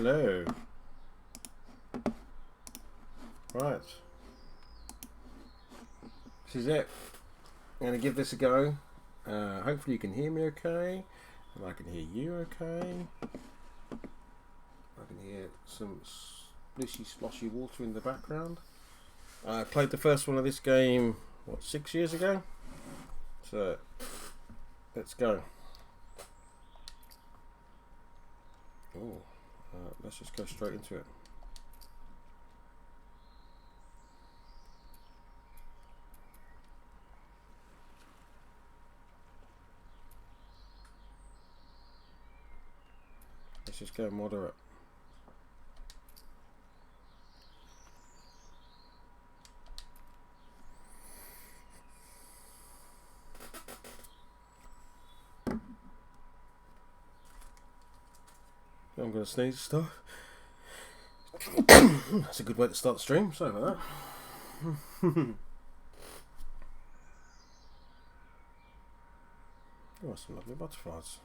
Hello. Right. This is it. I'm going to give this a go. Hopefully you can hear me okay. And I can hear you okay. I can hear some splishy sploshy water in the background. I played the first one of this game, what, 6 years ago? So, let's go. Oh, let's just go straight into it. Let's just go moderate. I'm going to sneeze stuff. That's a good way to start the stream. Sorry about that. Oh, some lovely butterflies.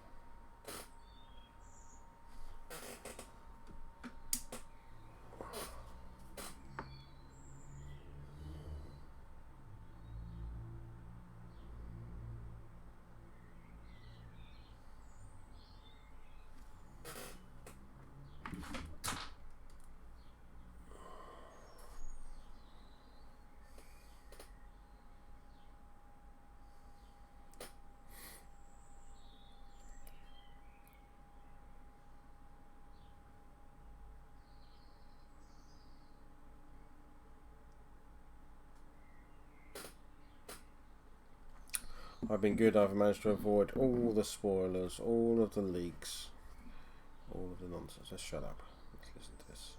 I've been good. I've managed to avoid all the spoilers, all of the leaks, all of the nonsense. Let's shut up. Let's listen to this.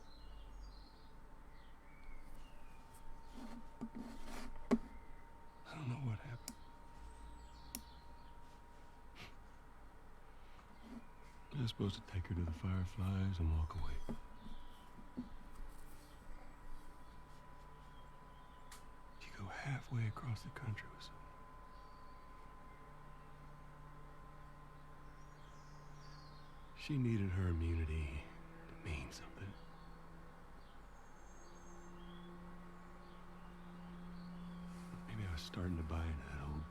I don't know what happened. I was supposed to take her to the Fireflies and walk away. You go halfway across the country with someone. She needed her immunity to mean something. Maybe I was starting to buy into that old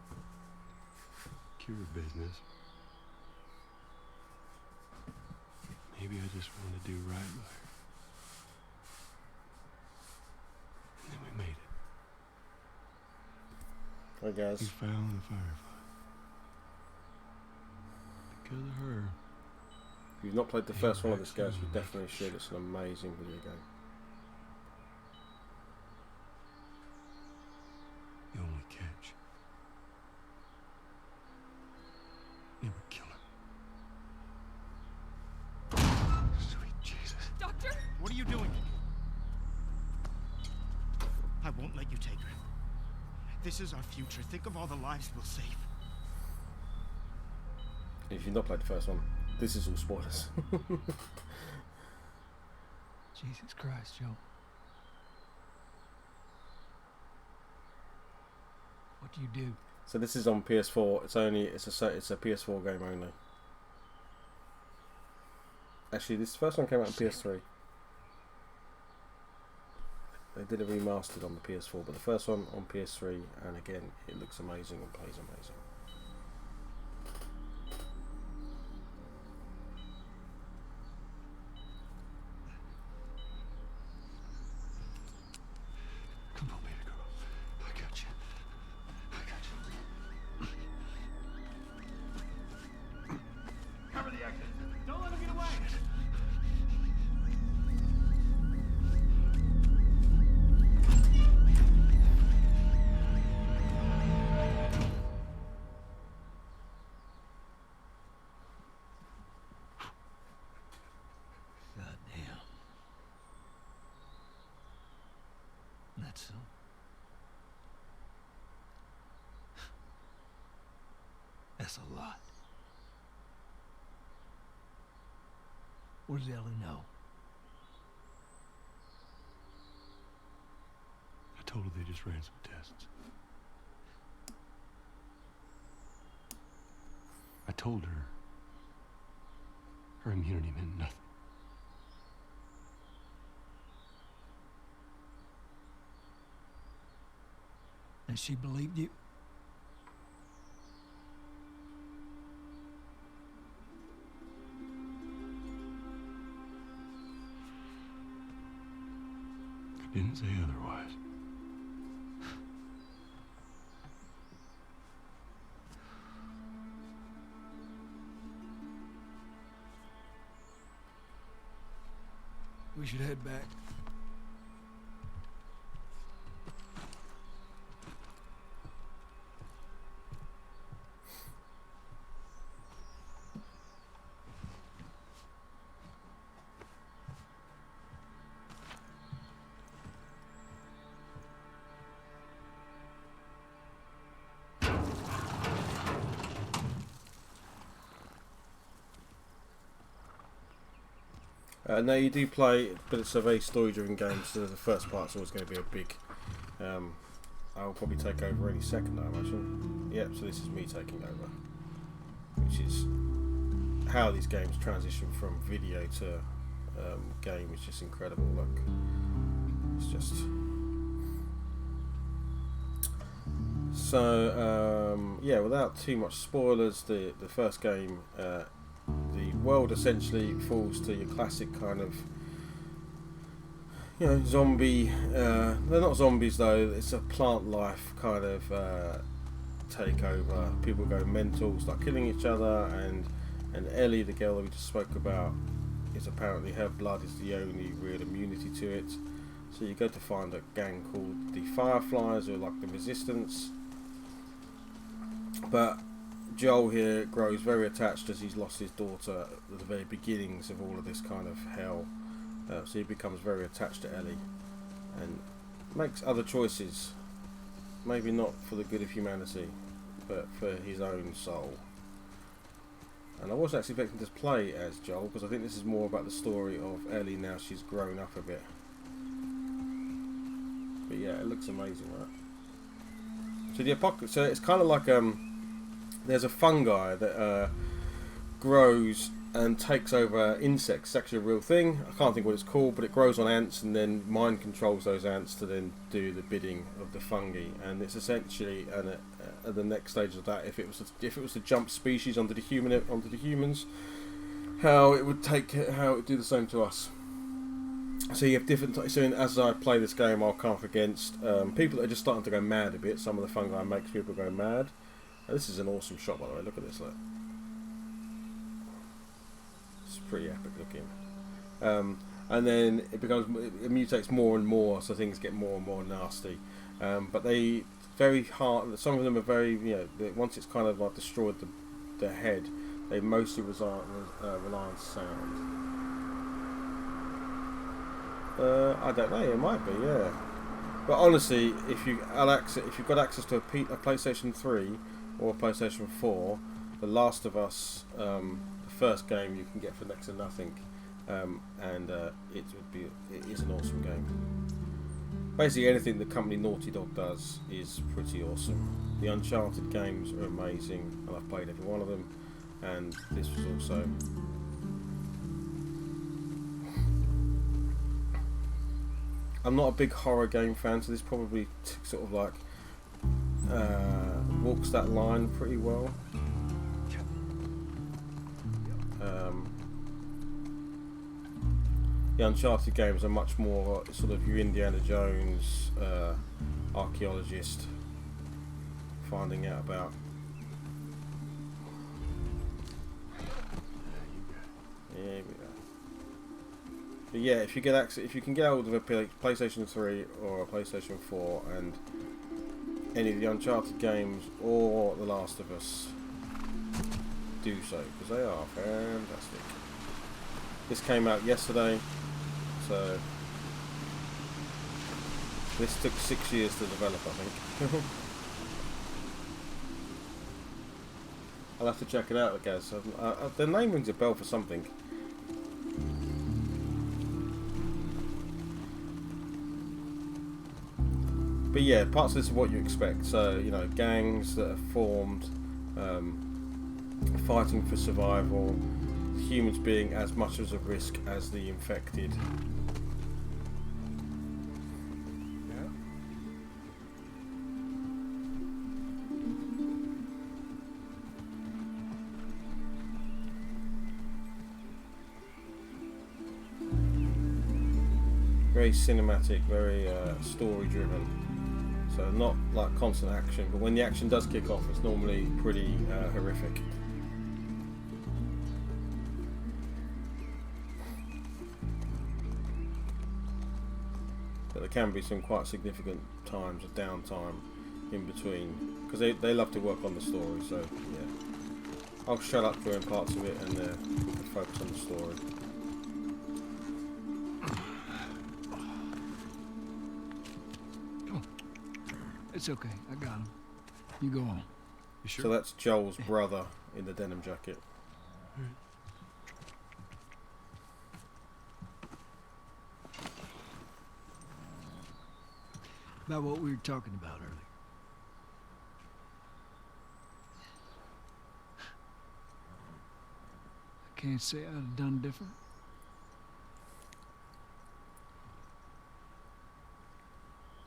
cure business. Maybe I just wanted to do right by her. And then we made it. Hi guys. We found the Firefly. Because of her. If you've not played the first one of this, guys, you definitely should. It's an amazing video game. The only catch. Never kill her. Sweet Jesus. Doctor? What are you doing? I won't let you take her. This is our future. Think of all the lives we'll save. If you've not played the first one, this is all spoilers. Jesus Christ, Joe. What do you do? So this is on PS4. It's a PS4 game only. Actually, this first one came out on PS3. They did a remastered on the PS4, but the first one on PS3, and again, it looks amazing and plays amazing. Come on, baby girl. I got you. I got you. Cover the exit. Don't let him get away. Goddamn. That's so. That's a lot. What does Ellie know? I told her they just ran some tests. I told her her immunity meant nothing. And she believed you? I didn't say otherwise. We should head back. No, you do play, but it's a very story-driven game, so the first part's always going to be a big... I'll probably take over any second, I imagine. Yep, so this is me taking over. Which is how these games transition from video to game is just incredible. Look, it's just... So, yeah, without too much spoilers, the first game... the world essentially falls to your classic kind of, you know, zombie. They're not zombies though. It's a plant life kind of takeover. People go mental, start killing each other, and Ellie, the girl that we just spoke about, is apparently her blood is the only real immunity to it. So you go to find a gang called the Fireflies, or like the Resistance, but Joel here grows very attached as he's lost his daughter at the very beginnings of all of this kind of hell. So he becomes very attached to Ellie and makes other choices, maybe not for the good of humanity, but for his own soul. And I was actually expecting to play as Joel, because I think this is more about the story of Ellie now she's grown up a bit. But yeah, it looks amazing, right? So the apocalypse. So it's kind of like there's a fungi that grows and takes over insects. It's actually a real thing. I can't think what it's called, but it grows on ants, and then mind controls those ants to then do the bidding of the fungi. And it's essentially at the next stage of that, if it was to jump species onto the humans, how it would do the same to us. So you have different. So as I play this game, I'll come up against people that are just starting to go mad a bit. Some of the fungi makes people go mad. This is an awesome shot, by the way. Look at this. Look. It's pretty epic looking. And then it mutates more and more, so things get more and more nasty. But they very hard. Some of them are very, you know, once it's kind of like destroyed the head, they mostly rely on sound. I don't know. It might be, yeah. But honestly, if you've got access to a PlayStation 3 or PlayStation 4, The Last of Us, the first game you can get for next to nothing, and it is an awesome game. Basically, anything the company Naughty Dog does is pretty awesome. The Uncharted games are amazing, and I've played every one of them. And this was also. I'm not a big horror game fan, so this probably sort of like walks that line pretty well. The Uncharted games are much more sort of your Indiana Jones archaeologist finding out about. Yeah, we go. But yeah, if you can get hold of a PlayStation 3 or a PlayStation 4 and any of the Uncharted games or The Last of Us, do so, because they are fantastic. This came out yesterday, so this took 6 years to develop, I think. I'll have to check it out, I guess. The name rings a bell for something. But yeah, parts of this is what you expect. So, you know, gangs that are formed, fighting for survival, humans being as much as a risk as the infected. very cinematic, very story driven. So not like constant action, but when the action does kick off, it's normally pretty horrific. But there can be some quite significant times of downtime in between, because they love to work on the story. So yeah, I'll shut up during parts of it and focus on the story. It's okay. I got him. You go on. You sure? So that's Joel's brother in the denim jacket. About what we were talking about earlier. I can't say I'd have done different.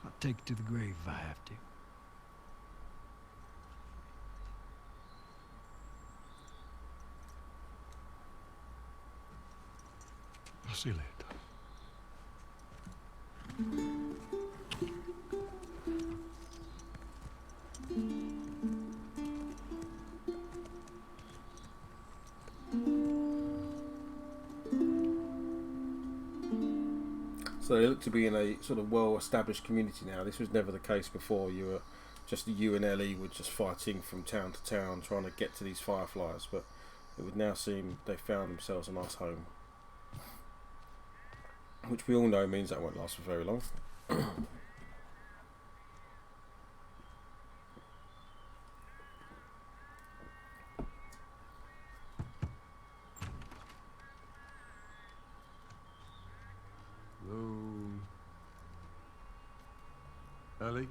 I'll take it to the grave if I have to. I'll see you later. So they look to be in a sort of well-established community now. This was never the case before. You and Ellie were just fighting from town to town, trying to get to these fireflies. But it would now seem they found themselves a nice home, which we all know means that won't last for very long. Hello? Ellie?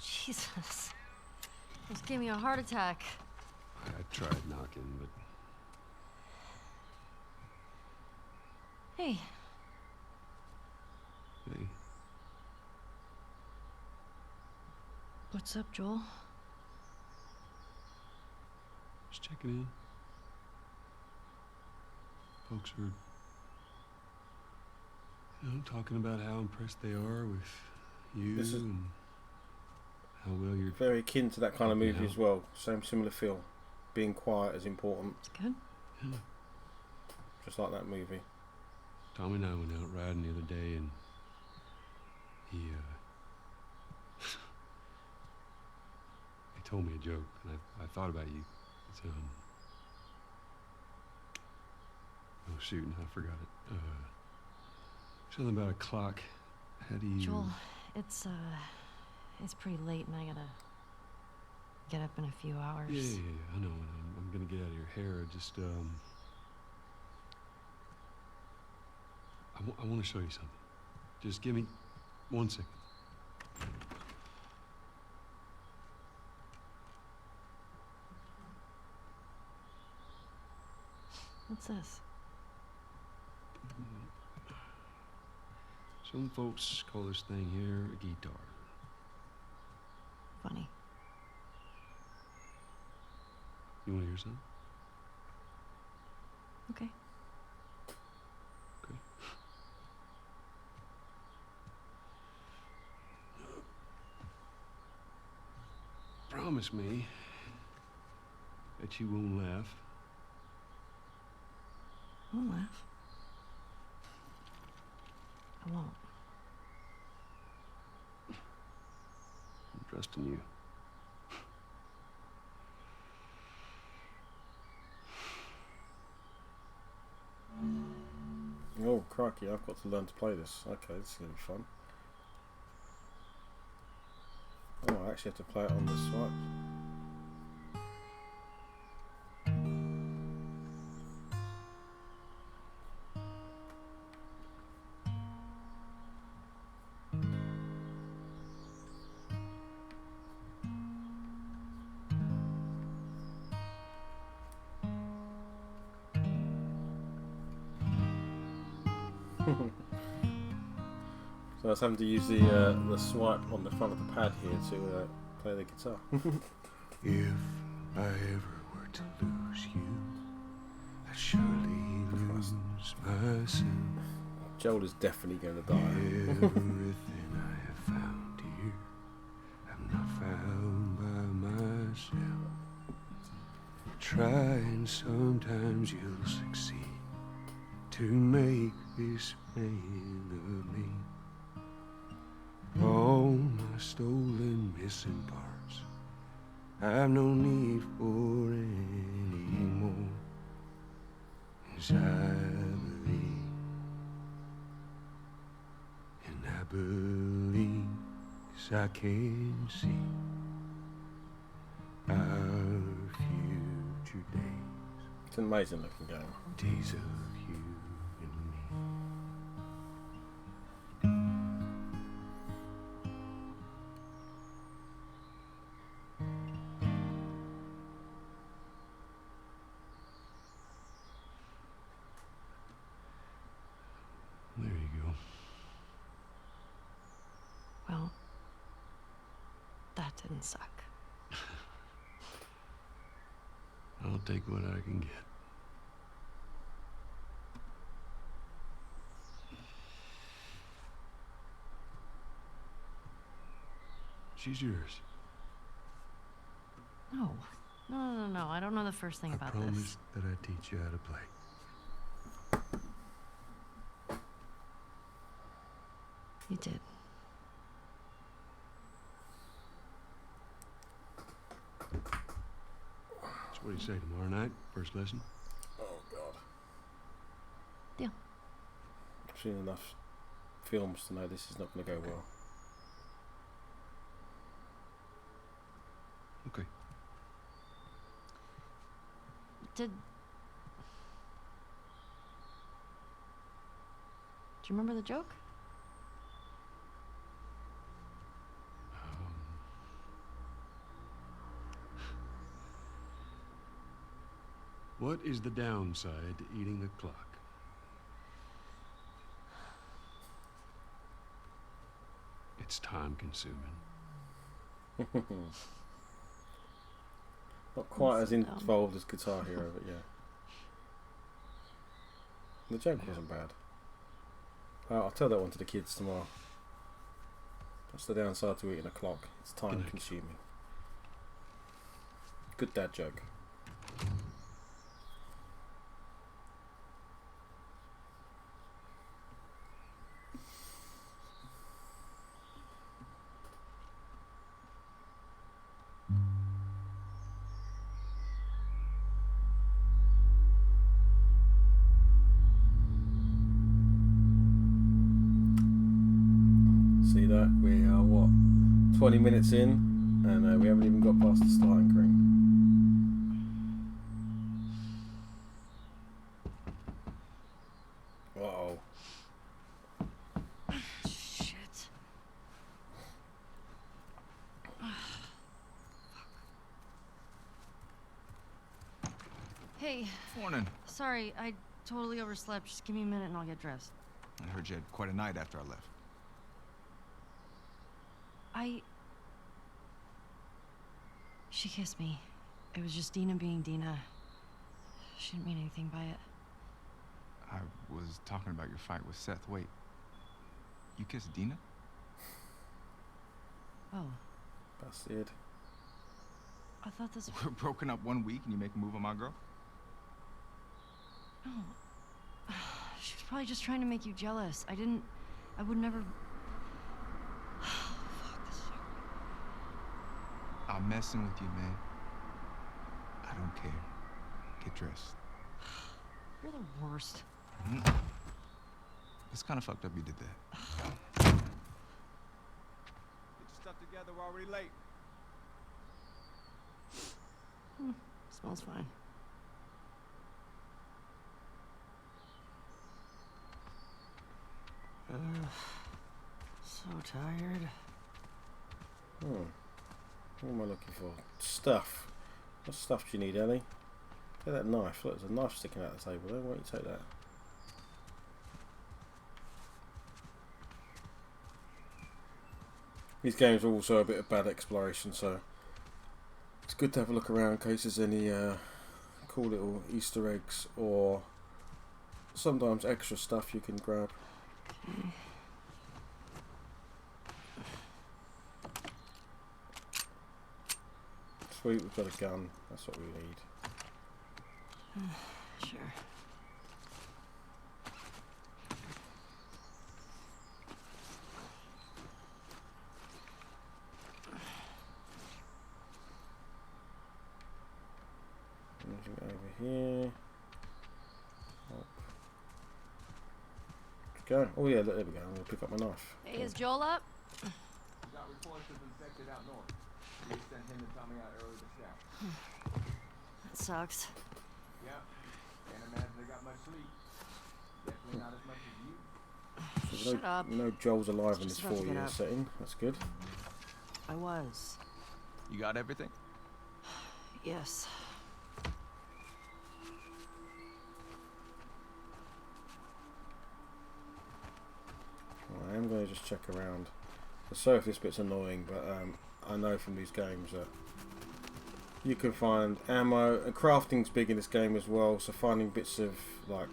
Jesus. Almost gave me a heart attack. I tried knocking, but Hey, hey, what's up, Joel? just checking in. Folks are, talking about how impressed they are with you This is- and how well you're. Very akin to that kind of movie Yeah. as well. Similar feel. Being quiet is important, It's good. Yeah. just like that movie. Tommy and I went out riding the other day, and he he told me a joke, and I thought about you. It's oh shoot, I forgot it. Something about a clock. How do you? Joel, it's pretty late and I gotta get up in a few hours. Yeah, I know. And I'm gonna get out of your hair. I want to show you something. Just give me 1 second. What's this? Some folks call this thing here a guitar. Funny. You want to hear something? Okay. Okay. Promise me that you won't laugh. I won't laugh. I won't. I'm trusting you. Oh, crikey, I've got to learn to play this. Okay, this is going to be fun. Oh, I actually have to play it on the swipe. So I was having to use the swipe on the front of the pad here to play the guitar. If I ever were to lose you, I'd surely lose myself. Joel is definitely going to die. Everything I have found here, I'm not found by myself. Try and sometimes you'll succeed to make this man of me. All my stolen missing parts, I've no need for any more. As I believe, and I believe, 'cause I can see our future days, It's an amazing looking game. days of you and me. There you go. Well, that didn't suck. I'll take what I can get. She's yours. No. No. I don't know the first thing I about promised this. that I'd teach you how to play. You did. So what do you say, tomorrow night? First lesson? Oh god. Deal. I've seen enough films to know this is not going to go well. Okay. Do you remember the joke? What is the downside to eating a clock? It's time consuming. Not quite as That's dumb. involved as Guitar Hero, but yeah. The joke wasn't bad. I'll tell that one to the kids tomorrow. That's the downside to eating a clock. It's time Good night. consuming. Good dad joke. See that? We are what? 20 minutes in, and we haven't even got past the starting screen. Uh-oh. Shit. Hey, Morning. sorry, I totally overslept. Just give me a minute and I'll get dressed. I heard you had quite a night after I left. She kissed me. It was just Dina being Dina. She didn't mean anything by it. I was talking about your fight with Seth. Wait, you kissed Dina? Oh, Bastard. I thought this. We're broken up 1 week and you make a move on my girl? No. She was probably just trying to make you jealous. I would never. Fuck, this is I'm messing with you, man. I don't care. Get dressed. You're the worst. It's kind of fucked up you did that. Get your stuff together, we're already late. Smells fine. So tired. What am I looking for? Stuff. What stuff do you need, Ellie? Take that knife. Look, there's a knife sticking out the table there. Why don't you take that? These games are also a bit of bad exploration, so it's good to have a look around in case there's any cool little Easter eggs or sometimes extra stuff you can grab. Okay. Sweet, we've got a gun. That's what we need. Sure. Anything over here? Up. Go. Oh yeah, look, there we go. I'm gonna pick up my knife. Hey, is Joel up? We got reports of infected out north. We sent him and Tommy out early to scout. That sucks. Yeah. Can't imagine they got much sleep. Definitely not as much as you. So Shut up. no Joel's alive in Just this about to get 4-year up. setting. That's good. I was. You got everything? Yes. Well, I am going to just check around. Sorry if this bit's annoying, but I know from these games that you can find ammo, and crafting's big in this game as well, so finding bits of like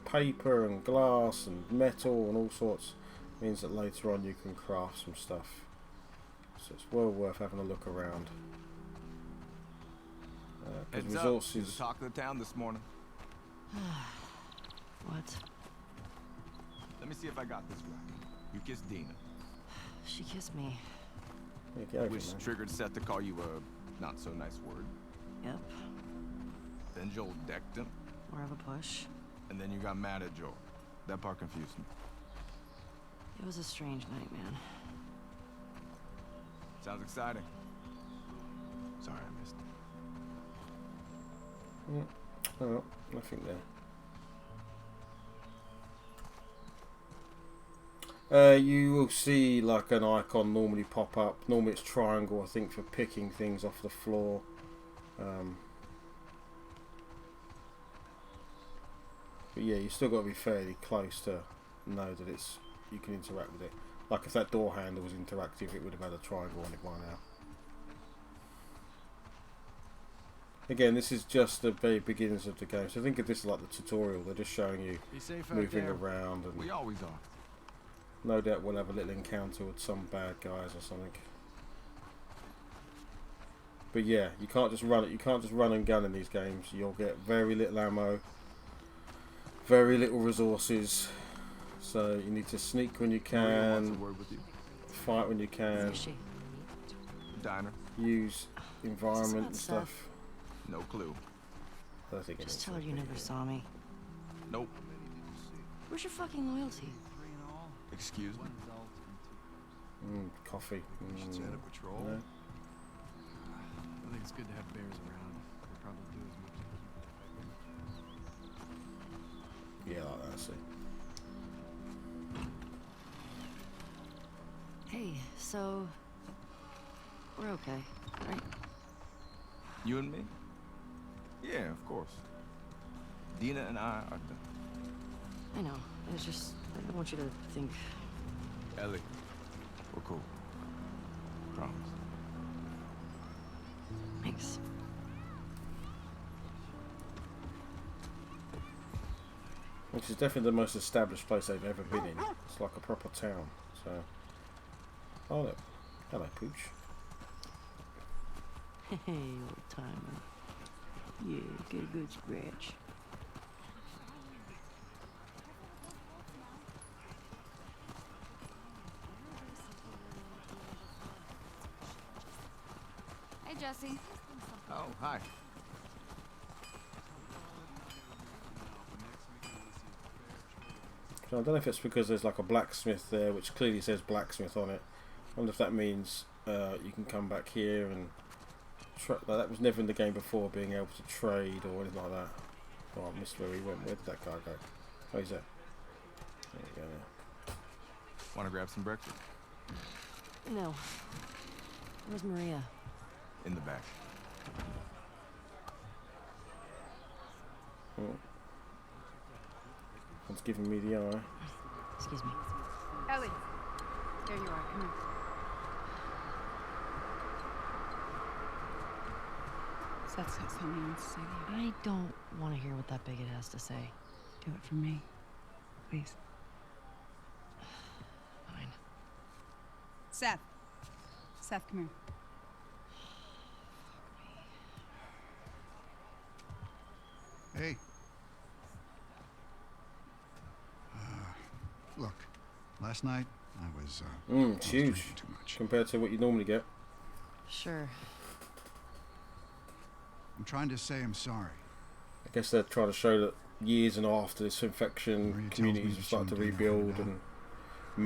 paper and glass and metal and all sorts means that later on you can craft some stuff. So it's well worth having a look around. Because Heads up. You're the resources... talk of the town this morning. What? Let me see if I got this right. You kissed Dina, She kissed me. Yeah, get over which it, man. triggered Seth to call you a not so nice word. Yep. Then Joel decked him, More of a push. and then you got mad at Joel. That part confused me. It was a strange night, man. Sounds exciting. Sorry I missed it. Oh, well, nothing there. You will see like an icon normally pop up. Normally it's triangle, I think, for picking things off the floor. But yeah, you still got to be fairly close to know that it's you can interact with it. Like if that door handle was interactive, it would have had a triangle on it by now. Again, this is just the very beginnings of the game, so think of this like the tutorial. They're just showing you Be safe out moving there. around, and We always are. no doubt we'll have a little encounter with some bad guys or something. But yeah, you can't just run it. You can't just run and gun in these games. You'll get very little ammo, very little resources. So you need to sneak when you Maria wants a can, word with you. fight when you can, Is she? Diner. use environment about and stuff. Seth? No clue. I don't think Just it's tell her you never saw me. Nope. Where's your fucking loyalty? Excuse me. Coffee. Should set a patrol. No. I think it's good to have bears around. They probably do as much. Yeah, like that. I see. Hey, so we're okay, right? You and me? Yeah, of course. Dina and I are done. I know. It's just I don't want you to think. Ellie, we're cool. Promise. Thanks. Which is definitely the most established place they've ever been in. It's like a proper town. So, oh look, hello, Pooch. Hey, old timer. Yeah, get a good scratch. Hey, Jesse. Oh, hi. So I don't know if it's because there's like a blacksmith there, which clearly says blacksmith on it. I wonder if that means you can come back here and like, that was never in the game before, being able to trade or anything like that. Oh, I missed where he went. Where did that guy go? Oh, he's there. There you go. There. Want to grab some breakfast? No. Where's Maria? In the back. Oh. One's giving me the eye. Excuse me. Ellie. There you are. Come Seth's got something he wants to say to you. I don't want to hear what that bigot has to say. Do it for me. Please. Fine. Seth. Seth, come here. Hey. Look, last night I was It's huge drinking too much. compared to what you normally get. Sure. I'm trying to say I'm sorry. I guess they're trying to show that years and after this Maria infection, tells me communities that have started to you and Dina rebuild hung out. and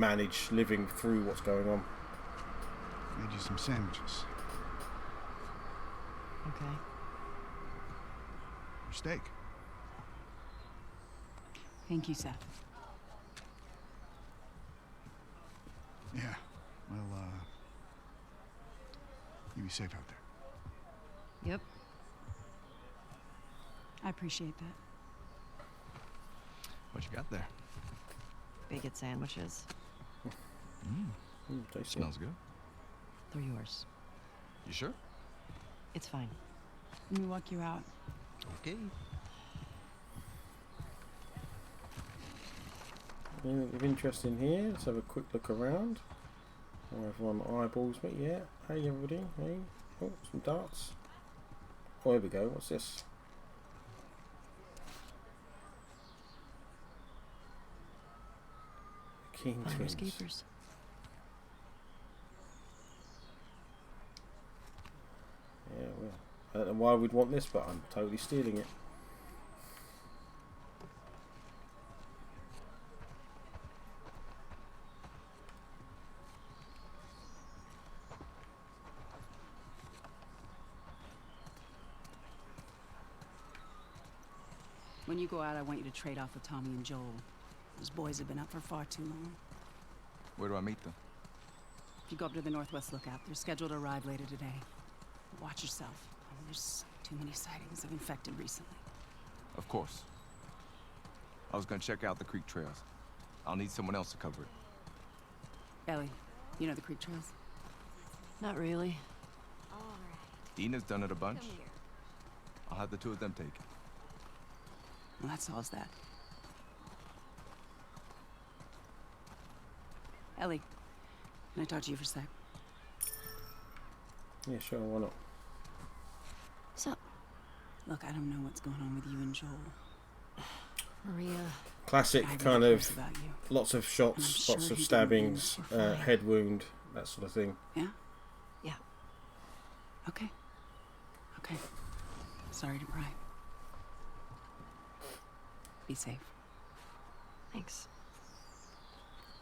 manage living through what's going on. Made you some sandwiches. Okay. Your steak. Thank you, Seth. Yeah. Well, you be safe out there. Yep. I appreciate that. What you got there? Bigot sandwiches. Tasty. Smells good. They're yours. You sure? It's fine. Let me walk you out. Okay. Anything of interest in here? Let's have a quick look around. Oh, everyone eyeballs me. Yeah. Hey, everybody. Hey. Oh, some darts. Oh, here we go. What's this? Keen Fire twins. escapers. Yeah, well, I don't know why we'd want this, but I'm totally stealing it. When you go out, I want you to trade off with Tommy and Joel. Those boys have been up for far too long. Where do I meet them? If you go up to the Northwest Lookout, they're scheduled to arrive later today. Watch yourself. There's too many sightings of infected recently. Of course. I was gonna check out the creek trails. I'll need someone else to cover it. Ellie, you know the creek trails? Not really. Dina's done it a bunch. I'll have the two of them take it. Well, that solves that. Ellie, can I talk to you for a sec? Yeah, sure, why not? What's up? Look, I don't know what's going on with you and Joel. Maria. Classic I really kind cares of about you. lots of shots, sure lots of he didn't stabbings, mean it. You're fine. head wound, that sort of thing. Yeah? Yeah. Okay. Okay. Sorry to pry. Be safe. Thanks.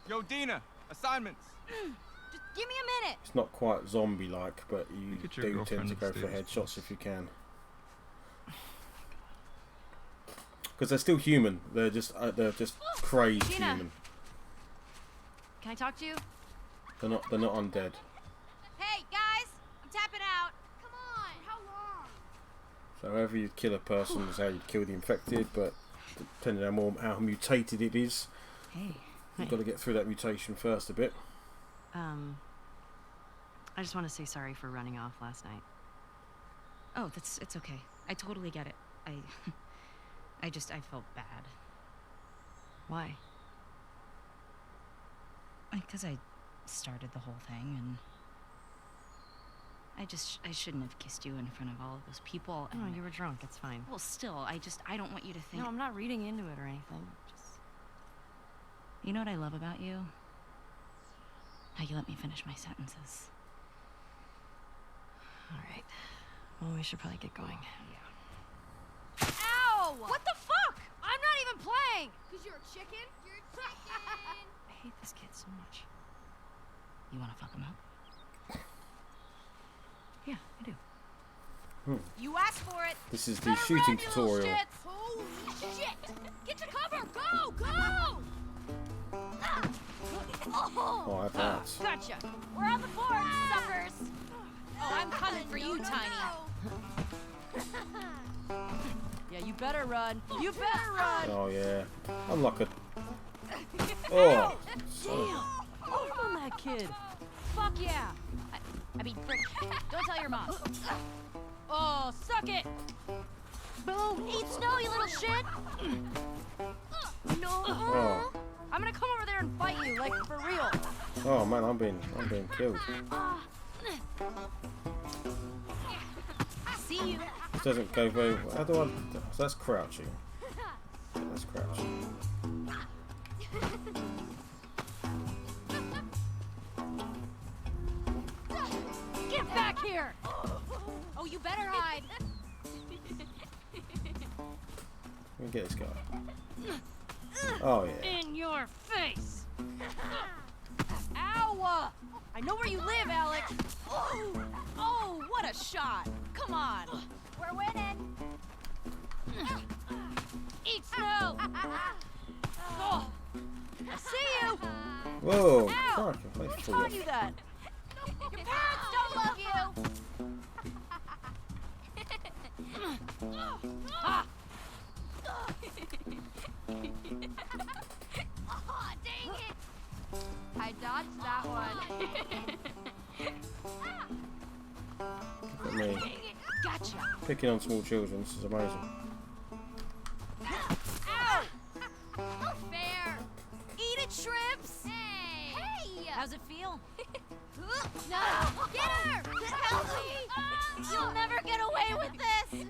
Yo, Dina! Assignments! Just give me a minute. It's not quite zombie-like, but you Get your do tend girlfriend to go for upstairs, headshots if you can. Because they're still human. They're just crazed Gina. human. Can I talk to you? They're not undead. Hey, guys! I'm tapping out. Come on. How long? So however you kill a person is how you kill the infected, but depending on how mutated it is, Hey. you've got to get through that mutation first a bit. I just want to say sorry for running off last night. Oh, it's okay. I totally get it. I felt bad. Why? Because I started the whole thing, and I shouldn't have kissed you in front of all of those people. No, And you were drunk. It's fine. well, still, I don't want you to think. No, I'm not reading into it or anything. Just You know what I love about you? How you let me finish my sentences. all right. Well, we should probably get going. Ow! What the fuck? I'm not even playing! Because you're a chicken? You're a chicken! I hate this kid so much. You want to fuck him up? Yeah, I do. You asked for it! This is the Better shooting run, you little tutorial. shits. Holy shit! Get to cover! Go! Go! Oh, I have that. Gotcha! We're on the board, suckers! Oh, I'm coming for you, Tiny. Yeah, you better run. You better run. Oh yeah, I'm like a. Oh, Damn. Work on that kid. Fuck yeah! I mean, frick. Don't tell your mom. Oh, suck it! Boom! Eat snow, you little shit! No! Oh. I'm gonna come over there and fight you, like for real. Oh man, I'm being killed. See you. This doesn't go very well. How do I? So that's crouching. That's crouching. Get back here! Oh, you better hide. Let me get this guy. Oh yeah. In your face! Ow! I know where you live, Alex. Oh, what a shot! Come on. We're winning. Eat snow. Oh, I see you. Whoa! Ow! Fuck, I Who flew taught off. you that? Your parents don't love you. Ah. Oh, dang it! I dodged that one. Look at me. Gotcha. Picking on small children. This is amazing. Ow! Not fair. Eat it, shrimps. Hey. Hey. How's it feel? No. Get her. Help me. You'll never get away with this.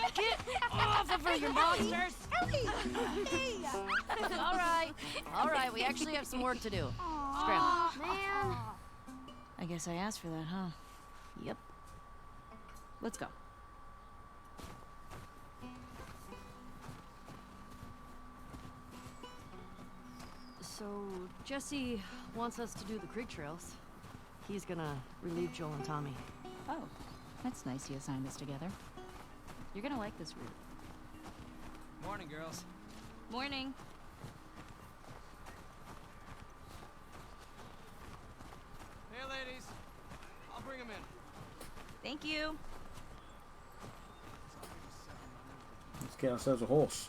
Get off of her, you monsters! All right, we actually have some work to do. Scram. Man. I guess I asked for that, huh? Yep. Let's go. So, Jesse wants us to do the creek trails. He's gonna relieve Joel and Tommy. Oh, that's nice you assigned us together. You're gonna like this route. Morning, girls. Morning. Hey, ladies. I'll bring them in. Thank you. Let's get ourselves a horse.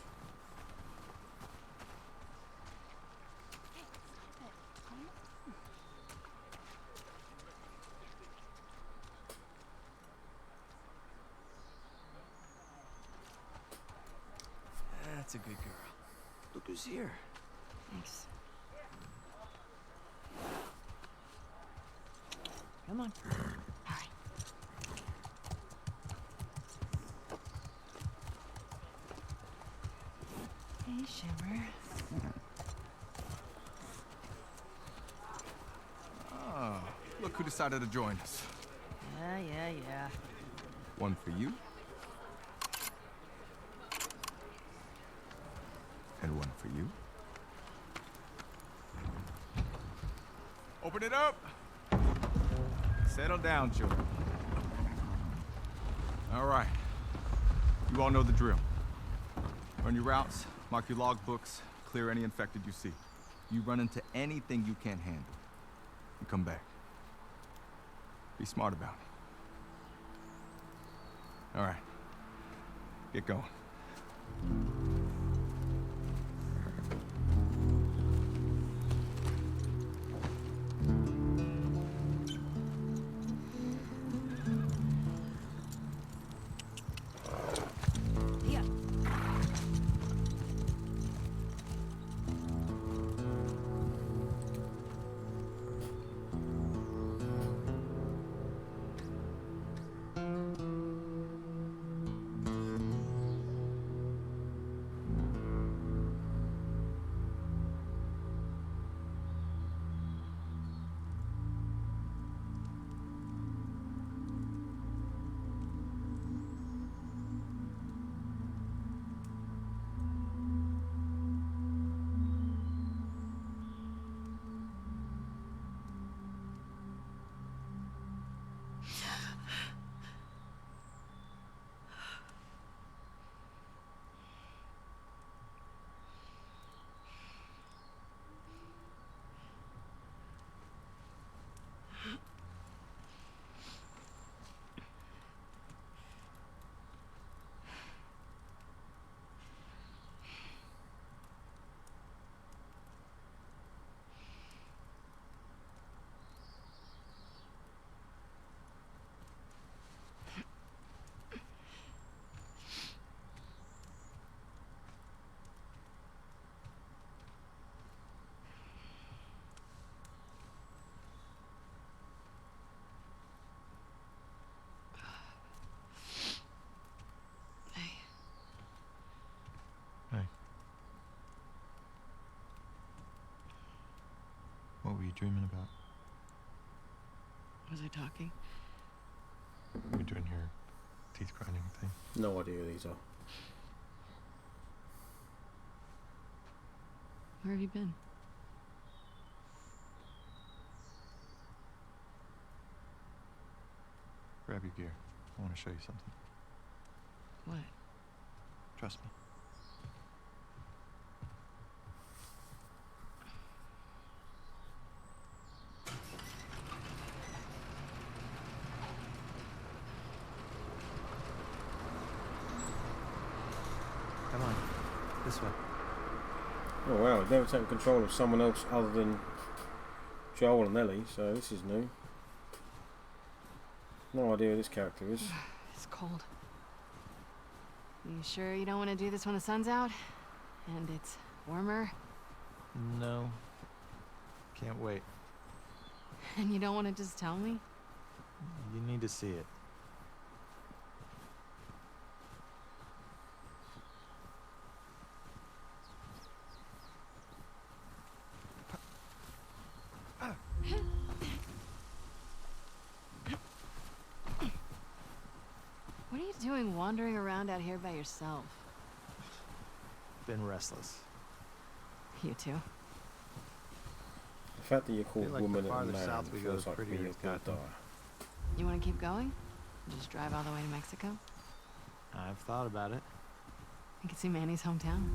That's a good girl. Look who's here. Thanks. Come on. All right. Hey, Shimmer. Oh, look who decided to join us. Yeah. One for you. And one for you. Open it up. Settle down, children. All right. You all know the drill. Run your routes, mark your logbooks, clear any infected you see. You run into anything you can't handle. You come back. Be smart about it. All right. Get going. Yeah. What were you dreaming about? Was I talking? You were doing your teeth grinding thing. No idea who these are. Where have you been? Grab your gear. I want to show you something. What? Trust me. Come on. This way. Oh wow, I've never taken control of someone else other than Joel and Ellie, so this is new. No idea who this character is. It's cold. You sure you don't want to do this when the sun's out? And it's warmer? No. Can't wait. And you don't want to just tell me? You need to see it. What are you doing wandering around out here by yourself? Been restless. You too? The fact that you're called like the woman and farther man south we go, feels the like prettier me it's gonna gotten. die. You want to keep going? Just drive all the way to Mexico? I've thought about it. You can see Manny's hometown.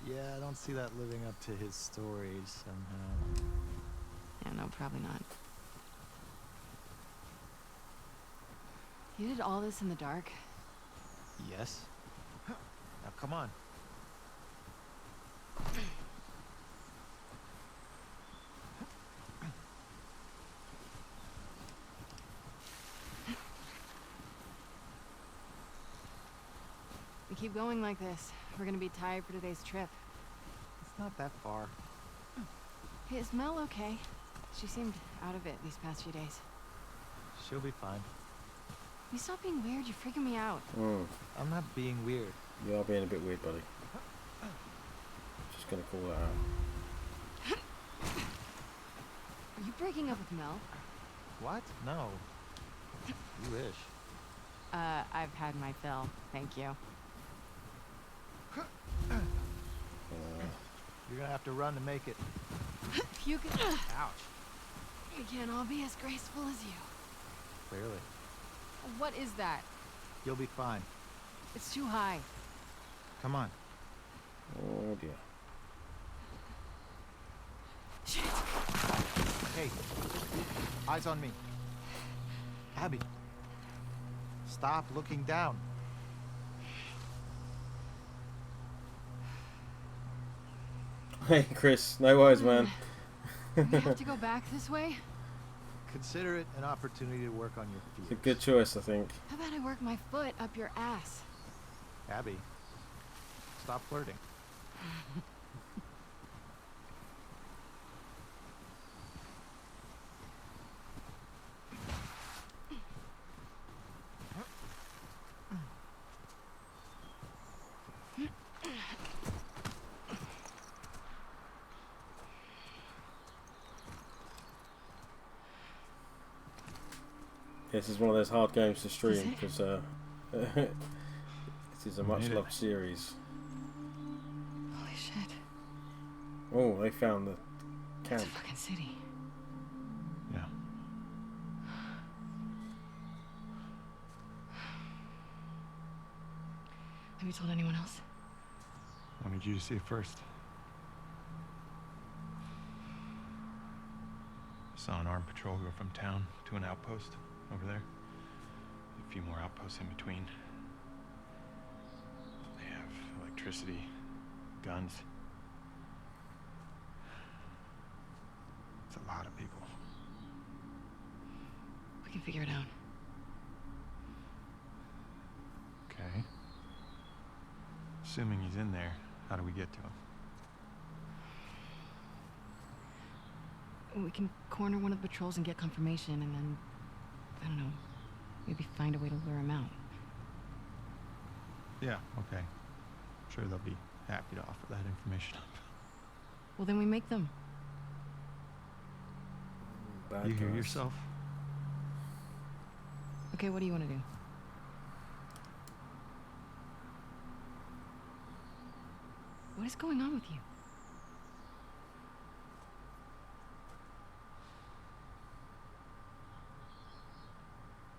Yeah, I don't see that living up to his stories somehow. Yeah, no, probably not. You did all this in the dark? Yes. Now come on. We keep going like this, we're gonna be tired for today's trip. It's not that far. Hey, is Mel okay? She seemed out of it these past few days. She'll be fine. You stop being weird, you're freaking me out. I'm not being weird. You are being a bit weird, buddy. Just gonna call that out. Are you breaking up with Mel? What? No. You wish. I've had my fill, thank you. You're gonna have to run to make it. You can... Ouch. We can't all be as graceful as you. Clearly. What is that? You'll be fine. It's too high. Come on. Oh dear. Shit. Hey. Eyes on me. Abby. Stop looking down. Hey Chris, no worries, man. We have to go back this way? Consider it an opportunity to work on your It's a feet. good choice, I think. How about I work my foot up your ass? Abby, stop flirting. This is one of those hard games to stream Is it? because this is a much Made it. loved series. Holy shit. Oh, they found the It's camp. a fucking city. Yeah. Have you told anyone else? Wanted you to see it first. Saw an armed patrol go from town to an outpost over there. A few more outposts in between. They have electricity, guns. It's a lot of people. We can figure it out. Okay. Assuming he's in there, how do we get to him? We can corner one of the patrols and get confirmation, and then, I don't know, maybe find a way to lure him out. Yeah, okay. I'm sure they'll be happy to offer that information up. Well, then we make them. Bad You hear guys. yourself? Okay, what do you want to do? What is going on with you?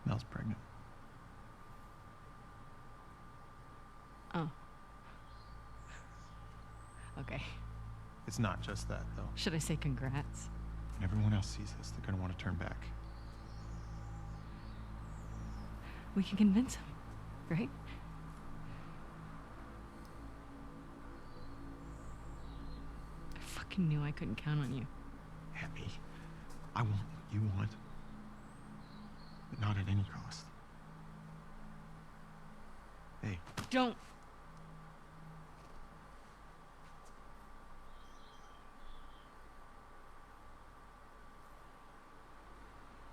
Mel's pregnant. Oh. Okay. It's not just that, though. Should I say congrats? When everyone else sees this, they're gonna want to turn back. We can convince him, right? I fucking knew I couldn't count on you. Abby, I want what you want, but not at any cost. Hey, Don't.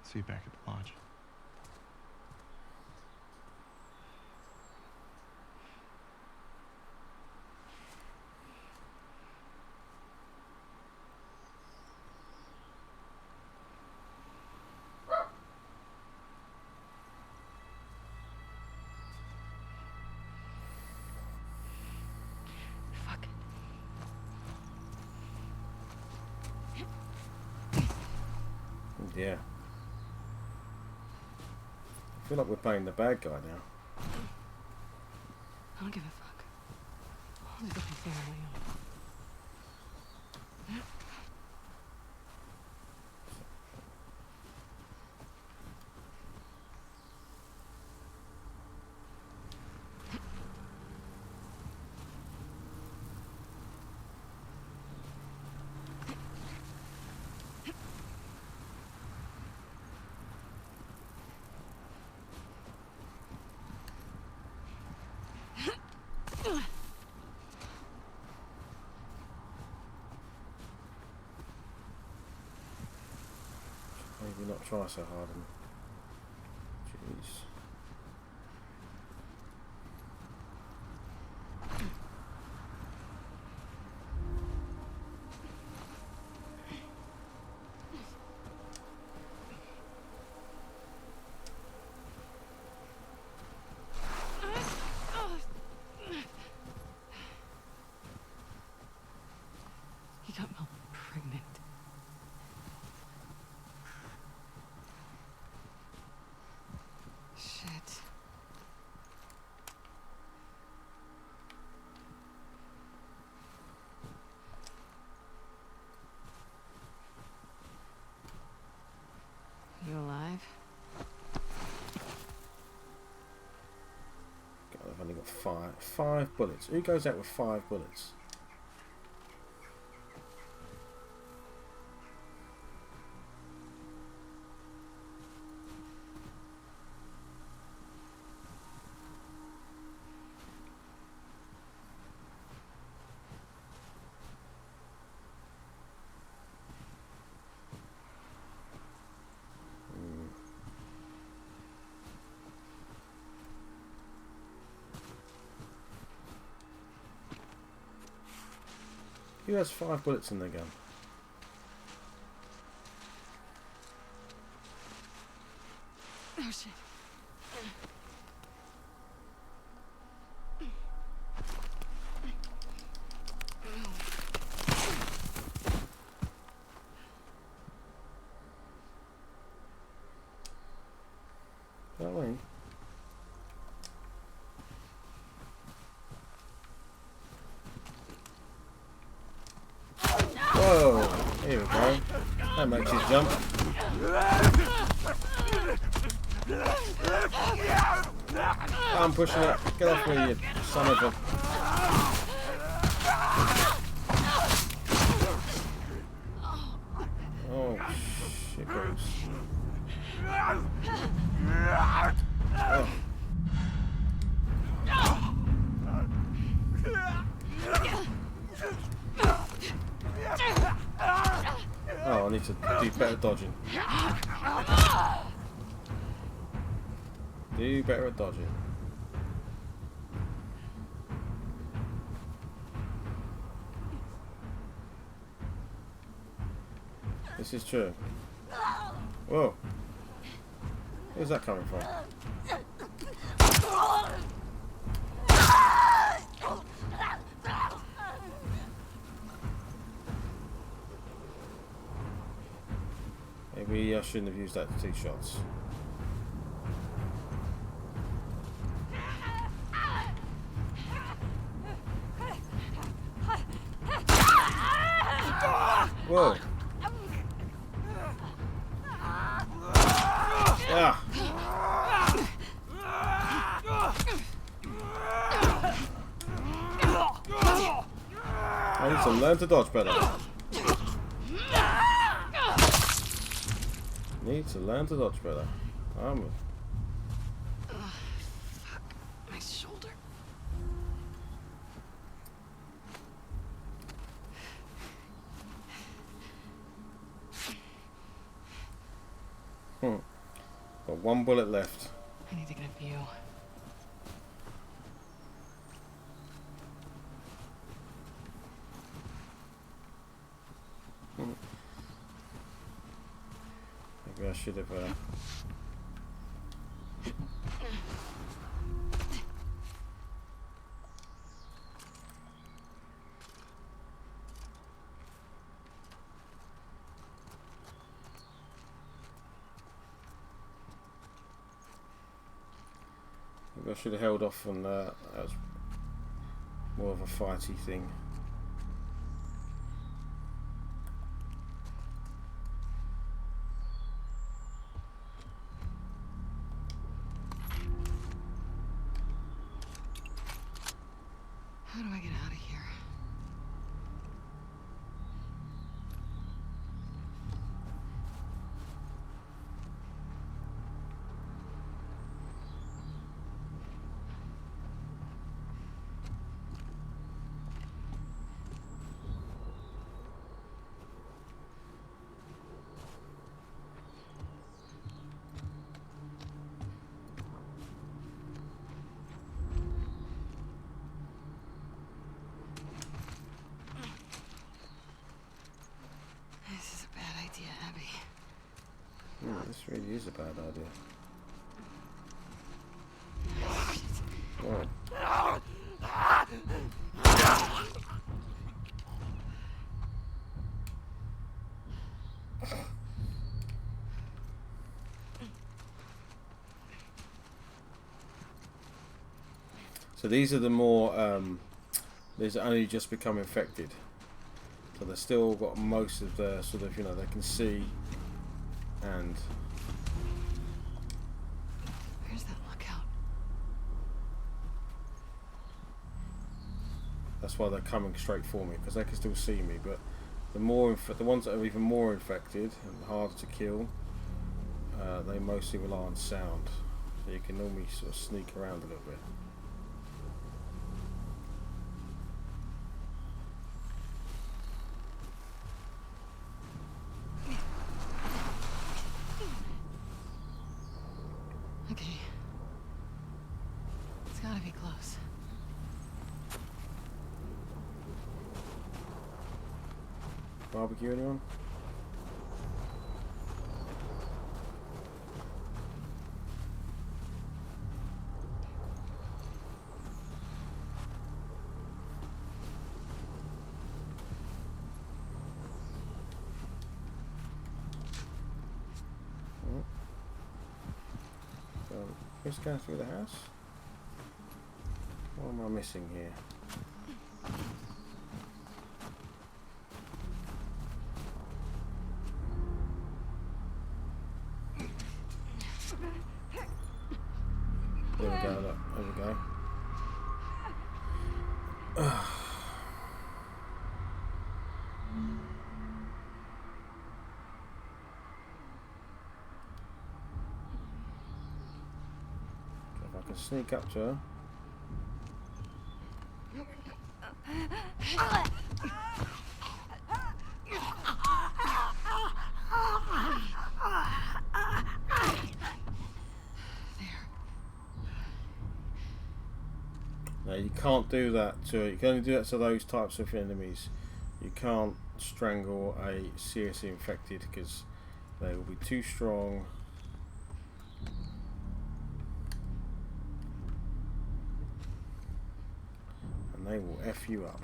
see you back at the lodge. Fuck. Yeah. I feel like we're playing the bad guy now. I don't give a fuck. I'll do everything on my own. Maybe not try so hard and jeez. He got Mel pregnant. Shit. You alive? God, I've only got five bullets. Who goes out with 5 bullets? Who has 5 bullets in their gun? Oh shit. That way. Whoa! Here we go. That makes you jump. I'm pushing it. Get off me, you son of a... Oh, shit goes. Oh. Oh, I need to do better dodging. Do better at dodging. This is true. Whoa. Where's that coming from? Maybe I shouldn't have used that 2 shots. Whoa. Ah. I need to learn to dodge better. Need to learn to dodge better. Fuck. My shoulder. Got 1 bullet left. I need to get a view. Maybe I should have. Maybe I should have held off on that. That was more of a fighty thing. How do I get out of here? This is a bad idea, Abby. This really is a bad idea. Whoa. So these are the more, these are only just become infected. So they've still got most of the sort of, you know, they can see and... Where's that lookout? That's why they're coming straight for me, because they can still see me. But the more, the ones that are even more infected and harder to kill, they mostly rely on sound. So you can normally sort of sneak around a little bit. Okay. It's gotta be close. Barbecue, anyone? Just going through the house. What am I missing here? There we go, look, there we go. If I can sneak up to her. Now you can't do that to it. You can only do that to those types of enemies. You can't strangle a seriously infected because They will be too strong. And they will F you up.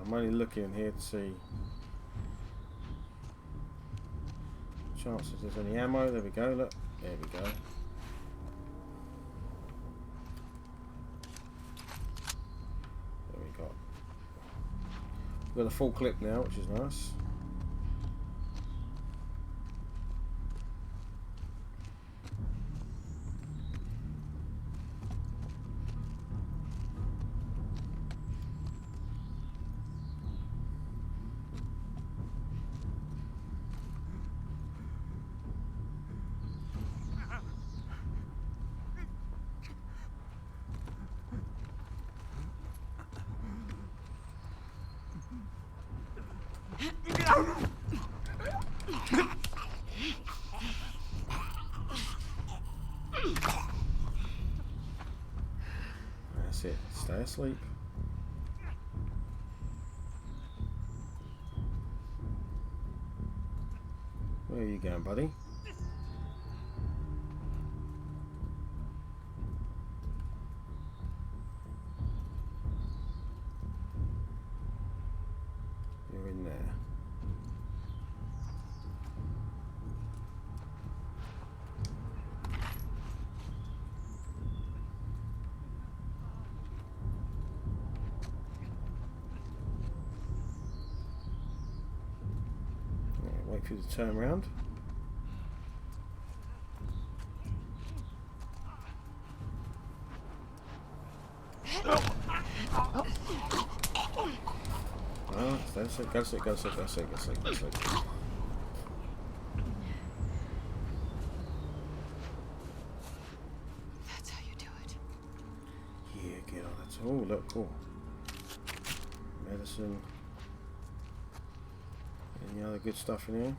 I'm only looking here to see chances there's any ammo. There we go, look. There we go. There we go. We've got a full clip now, which is nice. That's it. Stay asleep. Where are you going, buddy? You're in there. Wait for you to turn around. Oh, that's it, that's it, that's it, that's it, that's it, that's it. That's how you do it. Yeah, get on it. Oh, look, cool. Medicine. Any other good stuff in here?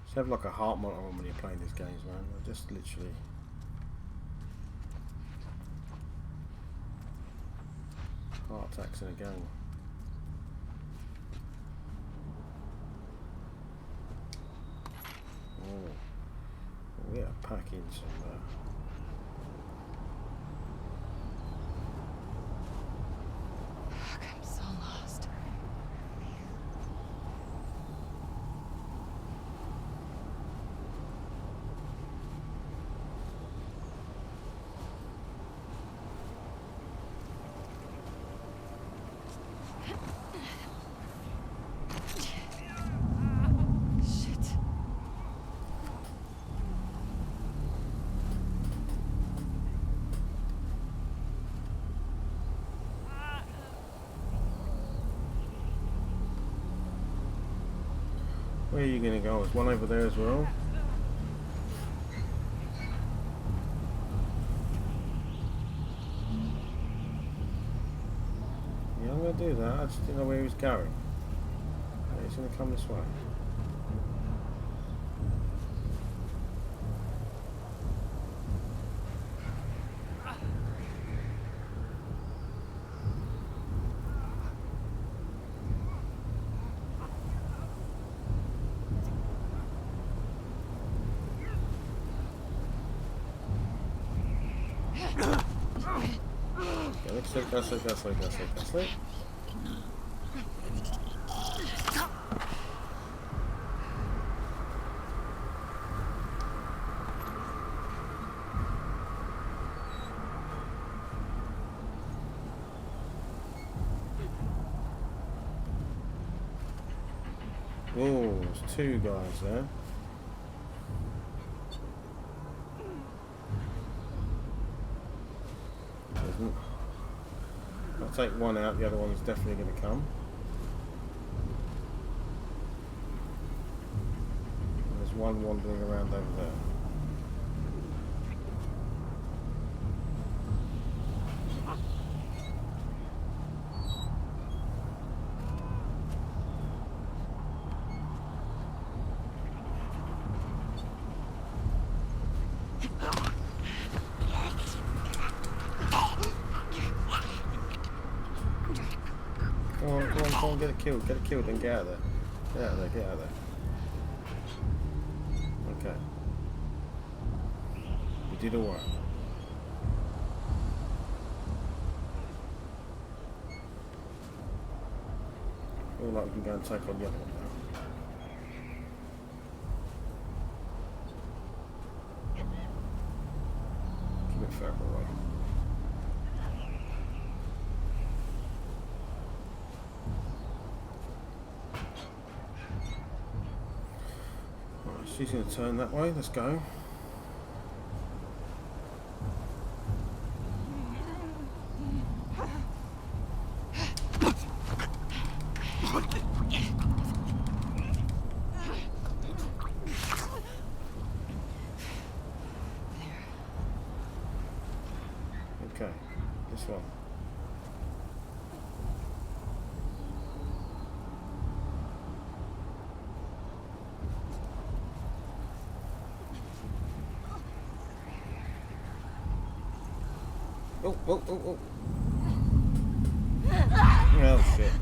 Just have like a heart monitor on when you're playing these games, man. Just literally. Heart attacks in a game. Oh, we are packing some. Fuck, I'm so lost. Shit. Where are you going to go? There's one over there as well. Yeah, I'm going to do that. I just didn't know where he was going. He's going to come this way. That's it. Oh, there's two guys there. I'll take one out, the other one's definitely going to come. And there's one wandering around over there. Come on, get it killed, then get out of there. Get out of there, get out of there. Okay. We did alright. Feel like we can go and take on the other one now. Keep it further away. Right, she's going to turn that way. Let's go. Okay, this one. Oh, oh, oh, oh. Oh, shit.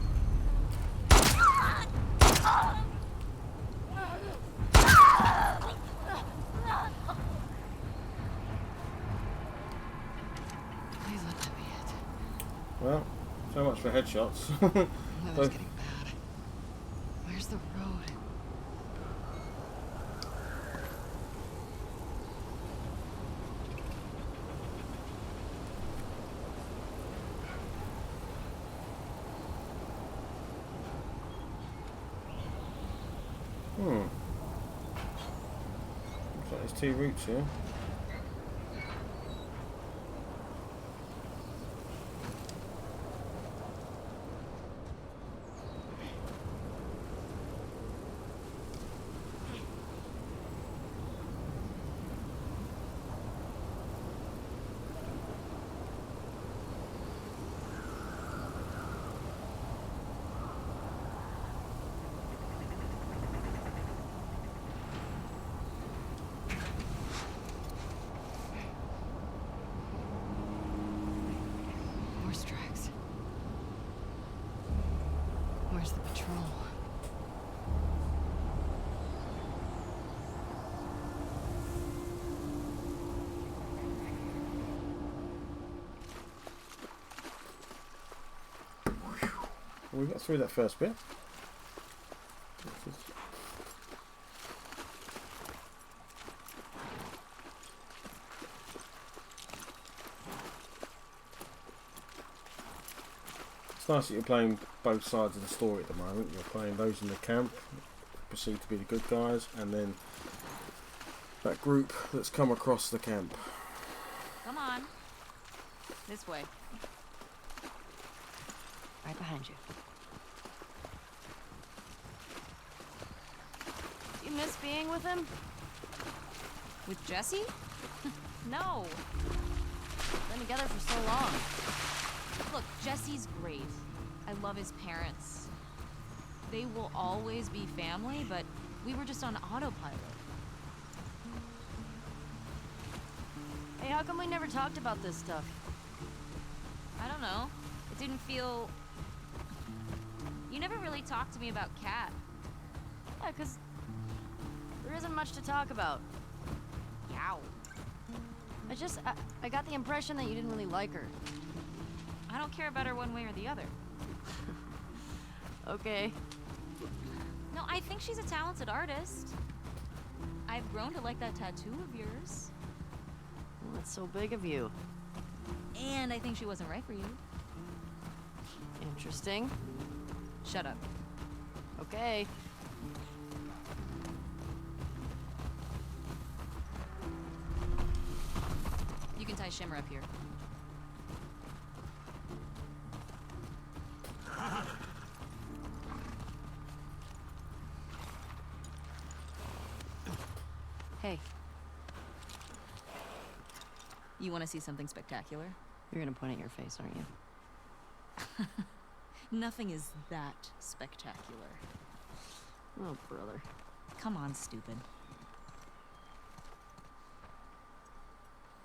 Please let that be it. Well, so much for headshots. Weather's getting bad. Where's the road? Looks like there's two routes here. Horse tracks. Where's the patrol? We got through that first bit. It's nice that you're playing both sides of the story at the moment. You're playing those in the camp, perceived to be the good guys, and then that group that's come across the camp. Come on. This way. Right behind you. You miss being with him? With Jesse? No. Been together for so long. Look, Jesse's great. I love his parents. They will always be family, but we were just on autopilot. Hey, how come we never talked about this stuff? I don't know. It didn't feel... You never really talked to me about Kat. Yeah, 'cause there isn't much to talk about. Yow. I got the impression that you didn't really like her. I don't care about her one way or the other. Okay. No, I think she's a talented artist. I've grown to like that tattoo of yours. Well, that's so big of you. And I think she wasn't right for you. Interesting. Shut up. Okay. You can tie Shimmer up here. Hey. You want to see something spectacular? You're gonna point at your face, aren't you? Nothing is that spectacular. Oh, brother. Come on, stupid.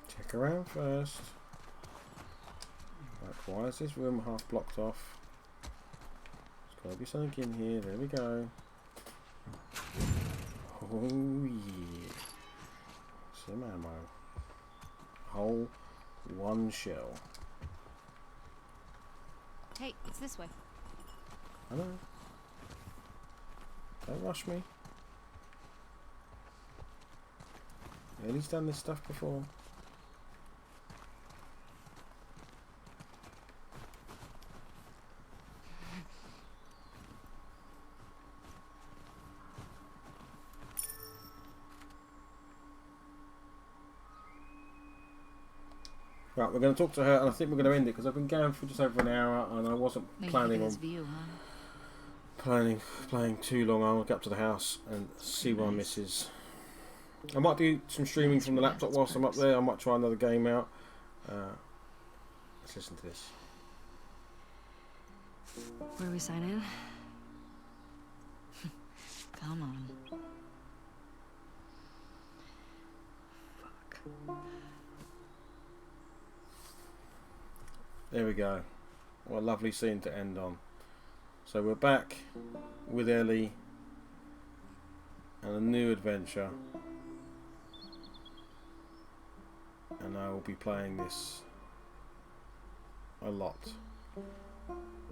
Check around first. Like, why is this room half blocked off? It's There'll be something in here. There we go. Oh yeah. Some ammo. Whole one shell. Hey, it's this way. I know. Don't rush me. Ellie's done this stuff before. Right, we're going to talk to her, and I think we're going to end it because I've been going for just over an hour, and I wasn't planning on playing too long. I'll get up to the house and see what I misses. I might do some streaming from the laptop whilst I'm up there. I might try another game out. Let's listen to this. Where do we sign in? Come on. Fuck. There we go. What a lovely scene to end on. So we're back with Ellie and a new adventure, and I will be playing this a lot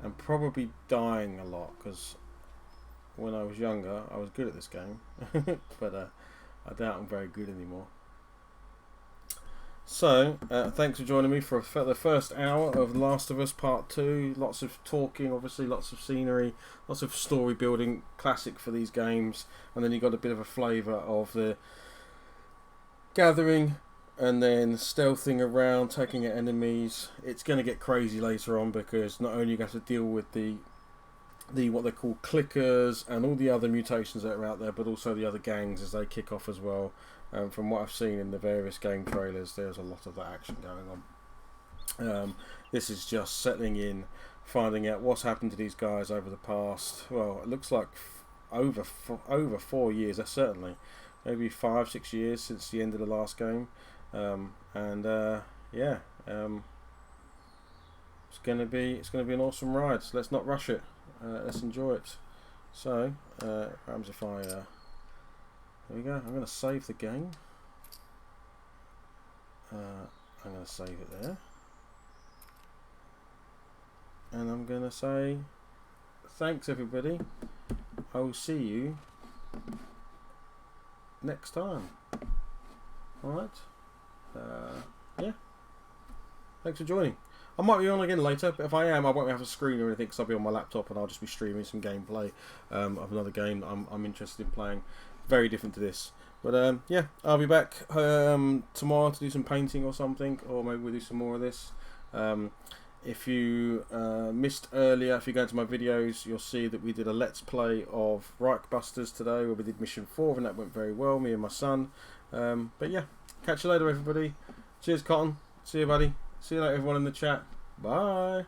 and probably dying a lot, because when I was younger I was good at this game but I doubt I'm very good anymore. So, thanks for joining me for the first hour of The Last of Us Part 2. Lots of talking, obviously, lots of scenery, lots of story building, classic for these games. And then you got a bit of a flavour of the gathering and then stealthing around, taking out enemies. It's going to get crazy later on, because not only you have to deal with the what they call clickers and all the other mutations that are out there, but also the other gangs as they kick off as well. From what I've seen in the various game trailers, there's a lot of that action going on. This is just settling in, finding out what's happened to these guys over the past, well, it looks like over 4 years, certainly, maybe 5-6 years since the end of the last game. Yeah, it's gonna be an awesome ride. So let's not rush it. Let's enjoy it. So, perhaps if I. There we go. I'm going to save the game. I'm going to save it there. And I'm going to say thanks, everybody. I will see you next time. Alright? Yeah. Thanks for joining. I might be on again later, but if I am, I won't have a screen or anything, because I'll be on my laptop and I'll just be streaming some gameplay of another game that I'm interested in playing. Very different to this, but yeah, I'll be back tomorrow to do some painting or something, or maybe we'll do some more of this. If you missed earlier, if you go into my videos, you'll see that we did a let's play of Reichbusters today, where we did mission 4, and that went very well, me and my son. But yeah, catch you later, everybody. Cheers, Cotton. See you, buddy. See you later, everyone in the chat. Bye.